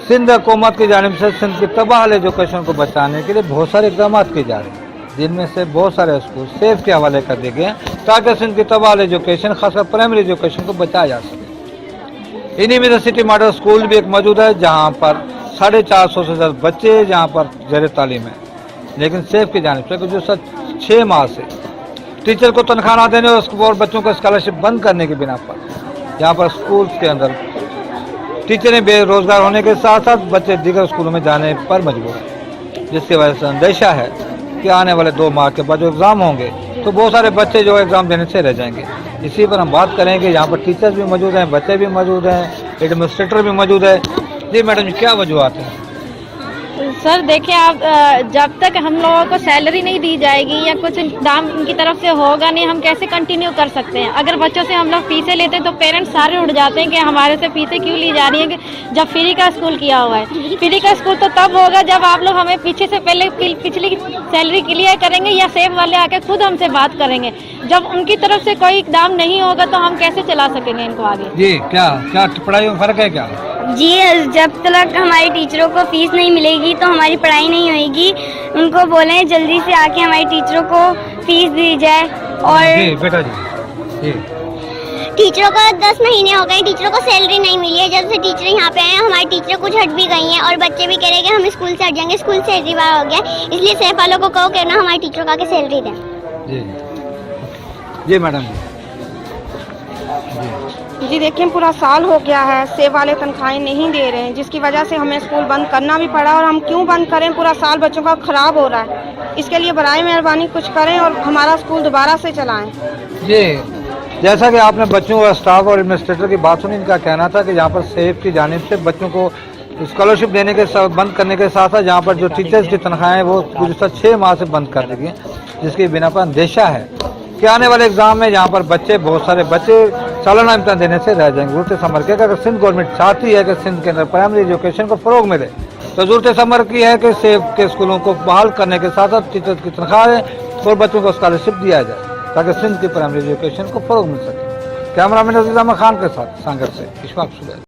सिंध हुकूमत की जानिब से सिंध की तबाह एजुकेशन को बचाने के लिए बहुत सारे इकदाम किए जा रहे हैं, जिनमें से बहुत सारे स्कूल सेफ के हवाले कर दिए गए हैं ताकि सिंध की तबाह एजुकेशन खासकर प्राइमरी एजुकेशन को बचाया जा सके। इन्हीं में सिटी मॉडल स्कूल भी एक मौजूद है जहाँ पर 450 से ज़्यादा बच्चे जहाँ पर ज़ेर तालीम है, लेकिन सेफ की जानिब से गुज़श्ता 6 माह से टीचर को तनख्वाह ना देने और बच्चों को स्कॉलरशिप बंद करने की बिना पर यहाँ पर स्कूल के अंदर टीचरें बेरोजगार होने के साथ साथ बच्चे दीगर स्कूलों में जाने पर मजबूर हैं, जिसकी वजह से अंदेशा है कि आने वाले 2 माह के बाद जो एग्ज़ाम होंगे तो बहुत सारे बच्चे जो एग्ज़ाम देने से रह जाएंगे। इसी पर हम बात करेंगे। यहाँ पर टीचर्स भी मौजूद हैं, बच्चे भी मौजूद हैं, एडमिनिस्ट्रेटर भी मौजूद है। जी मैडम जी, क्या वजूहत हैं? सर देखिए, आप जब तक हम लोगों को सैलरी नहीं दी जाएगी या कुछ दाम उनकी तरफ से होगा नहीं, हम कैसे कंटिन्यू कर सकते हैं। अगर बच्चों से हम लोग फीसें लेते हैं तो पेरेंट्स सारे उठ जाते हैं कि हमारे से फीसें क्यों ली जा रही हैं, कि जब फ्री का स्कूल किया हुआ है। फ्री का स्कूल तो तब होगा जब आप लोग हमें पीछे से पहले पिछली सैलरी क्लियर करेंगे या सेब वाले आके खुद हमसे बात करेंगे। जब उनकी तरफ से कोई इकदाम नहीं होगा तो हम कैसे चला सकेंगे इनको आगे। जी क्या पढ़ाई में फ़र्क है क्या? जी, जब तक हमारे टीचरों को फीस नहीं मिलेगी तो हमारी पढ़ाई नहीं होगी। उनको बोलें जल्दी से आके हमारे टीचरों को फीस दी जाए। और जी बेटा जी, टीचरों को 10 महीने हो गए, टीचरों को सैलरी नहीं मिली है। जब से टीचर यहाँ पे आए हैं हमारे टीचर कुछ हट भी गई हैं और बच्चे भी कह रहे हैं कि हम स्कूल से हट जाएंगे, स्कूल से हटी बार हो गया। इसलिए सेफ वालों को कहो कहना हमारे टीचरों को आके सैलरी दें। जी जी मैडम जी देखिए, पूरा साल हो गया है, सेब वाले तनख्वाहें नहीं दे रहे हैं, जिसकी वजह से हमें स्कूल बंद करना भी पड़ा। और हम क्यों बंद करें, पूरा साल बच्चों का खराब हो रहा है। इसके लिए बराए मेहरबानी कुछ करें और हमारा स्कूल दोबारा से चलाएं। जी, जैसा कि आपने बच्चों और स्टाफ और एडमिनिस्ट्रेटर की बात सुनी, इनका कहना था कि यहाँ पर सेफ की जानिब से बच्चों को स्कॉलरशिप देने के बंद करने के साथ साथ यहाँ पर जो टीचर्स की तनख्वाहें वो गुज़श्ता 6 माह से बंद कर दी गई, जिसकी बिना पर अंदेशा है कि आने वाले एग्जाम में यहाँ पर बहुत सारे बच्चे सालाना इम्तिहान देने से रह जाएंगे। ज़रूरत समर के अगर सिंध गवर्नमेंट चाहती है कि सिंध के अंदर प्राइमरी एजुकेशन को फ़रोग मिले तो ज़रूरत समर की है कि सेब के स्कूलों को बहाल करने के साथ साथ टीचर्स की तनख्वाहें और बच्चों को स्कॉलरशिप दिया जाए ताकि सिंध की प्राइमरी एजुकेशन को फ़रोग मिल सके। कैमरामैन अजीज़ अहमद खान के साथ सांगर से इशफाक सुबह।